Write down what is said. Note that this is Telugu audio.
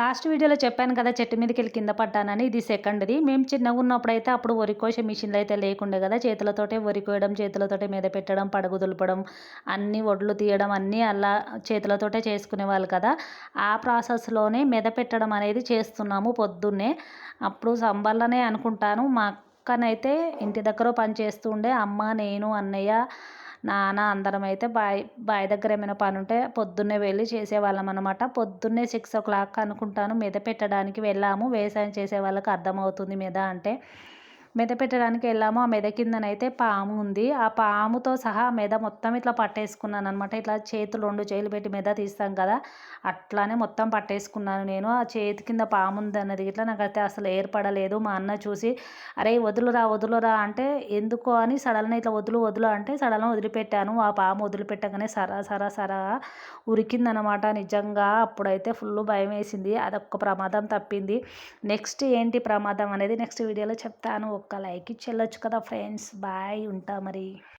లాస్ట్ వీడియోలో చెప్పాను కదా చెట్టు మీదకెళ్ళి కింద పడ్డానని. ఇది సెకండ్‌ది. మేము చిన్నగున్నప్పుడైతే అప్పుడు వరి కోసే మిషన్‌లయితే లేకుండే గదా! చేతులతోటే వరి కోయడం, చేతులతోటే మీద పెట్టడం, పడుగు దులపడం, అన్నీ ఒడ్లు తీయడం అన్నీ అలా చేతులతోటే చేసుకునేవాళ్ళు కదా! ఆ ప్రాసెస్‌లోనే పెట్టడం అనేది చేస్తున్నాము పొద్దున్నే. అప్పుడు సంబర్‌లనే అనుకుంటాను. మా అక్కనైతే ఇంటి దగ్గర పని చేస్తూ ఉండే. అమ్మ, నేను, అన్నయ్య, నాన్న అందరమైతే బావి దగ్గర ఏమైనా పనుంటే పొద్దున్నే వెళ్ళి చేసేవాళ్ళమనమాట. పొద్దున్నే 6:00 అనుకుంటాను పెట్టడానికి వెళ్ళాము. వ్యవసాయం చేసే వాళ్ళకి అర్థమవుతుంది అంటే. పెట్టడానికి వెళ్ళాము. ఆ కిందనైతే పాము ఉంది. ఆ పాముతో సహా మొత్తం ఇట్లా పట్టేసుకున్నాననమాట. ఇట్లా చేతులు 2 చేతులు పెట్టి తీస్తాం కదా! అట్లానే మొత్తం పట్టేసుకున్నాను నేను. ఆ చేతి కింద పాముందన్నది గిట్లా నాకైతే అసలు ఏర్పడలేదు. మా అన్న చూసి "అరేయ్! వదులురా, వదులురా" అంటే ఎందుకో అని సడన్‌గా ఇట్లా వదులు, వదులు అంటే సడన్‌గా వదిలిపెట్టాను. ఆ పాము వదిలిపెట్టగానే సర సర సర ఉరికిందనమాట. నిజంగా అప్పుడైతే ఫుల్లు భయమేసింది. అదొక్క ప్రమాదం తప్పింది. నెక్స్ట్ ఏంటి ప్రమాదం అనేది నెక్స్ట్ వీడియోలో చెప్తాను. ఒక్క లైక్ ఇచ్చి వెళ్ళొచ్చు కదా ఫ్రెండ్స్. బాయ్. ఉంటా మరి.